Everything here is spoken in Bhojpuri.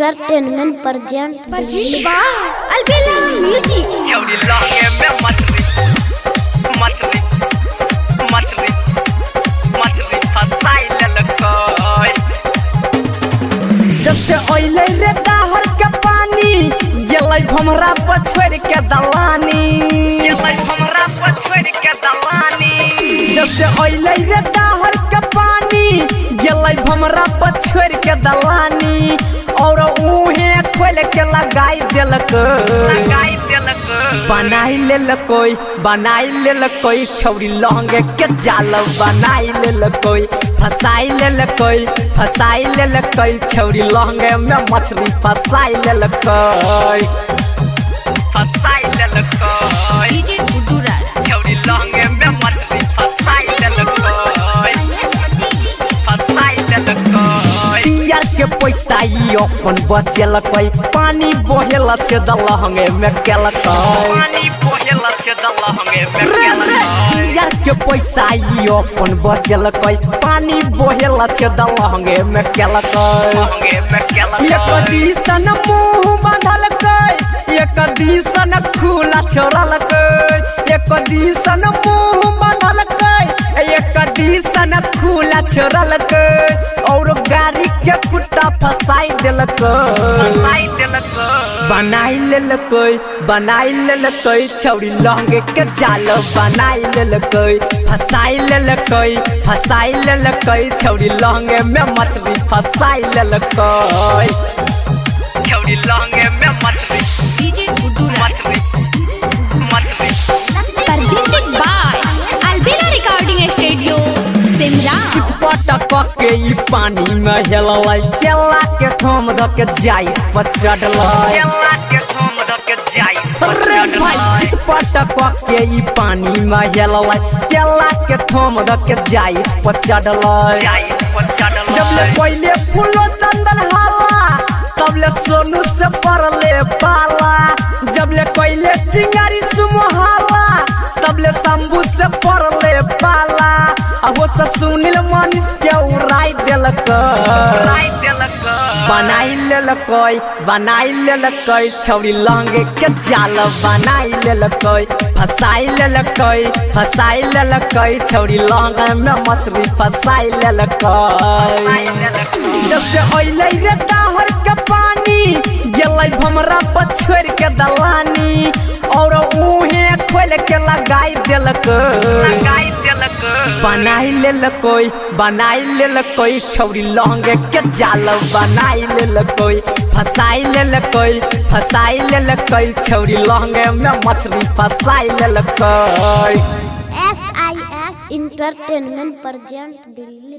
एंटरटेनमेंट प्रेजेंट अलबेला म्यूजिक छौरी लहंगे में मछली मछली मछली मछली फसाई लेलकै। जब से ओइले रे दाहर के पानी गेलै भमरा पर छोड़ के दलानी, गेलै हमरा पर छोड़ के दलानी। जब से ओइले रे दाहर के पानी गेलै भमरा पर छोड़ के दलानी, और उहे खोल के लगाई देलकै, लगाई देलकै। बनाई लेलकै छौरी लहंगे के जाल बनाई लेलकै, फसाई लेलकै छौरी लहंगे में मछली फसाई लेलकै, फसाई लेलकै। डीजे गुडूरा छौरी लहंगे में मछली फसाई लेलकै, फसाई लेलकै। यार के पैसा ई अपन बचेलकै, पानी बहेल से दलहंगे में केलकै, पानी बहेल से दलहंगे में केलकै। यार के पैसा ई अपन बचेलकै, पानी बहेल से दलहंगे में केलकै, लहंगे में केलकै। एक दिसन मुंह बांधलकै, एक दिसन खुला छोड़लकै, एक दिसन मुंह बांधलकै, एक दिसन खुला छोड़लकै, और गाड़ी के कुत्ता फसाई देलकै, फसाई देलकै। बनाई लेलकै छौरी लहंगे के जाल बनाई लेलकै, फसाई लेलकै छौरी लहंगे में मछली फसाई लेलकै, छौरी लहंगे में मछली डीजे गुडूरा मछली मछली presented by Albela recording studio Simra. पटक के ई पानी में हेललै, केला के थम ध के जाई पर चढ़लै, केला के थम ध के जाई पर चढ़लै। पटक के ई पानी में हेललै, केला के थम ध के जाई पर चढ़लै, जाई पर चढ़लै। जब ले पहले फूलो चंदन हाला, तब ले सोनू से पड़ले पाला, जब ले पहले चिंगारी सुमहाला, तब ले शंभू से पड़ले पाला, वो से सुनील मनीष के उड़ाई देलकै, फसाई देलकै। बनाई लेलकै छौरी लहंगे के जाल बनाई लेलकै, फसाई लेलकै छौरी लहंगे में मछली फसाई लेलकै। जब से ओइले रे दाहर के पानी गेलै भमरा पर छोड़ के दलानी, और उहे खोल के लगाई देलकै, लगाई देलकै। बनाई लेलकै छौरी लहंगे के जाल बनाई लेलकै, फसाई लेलकै छौरी लहंगे में मछली फसाई लेलकै। SIS entertainment present Delhi.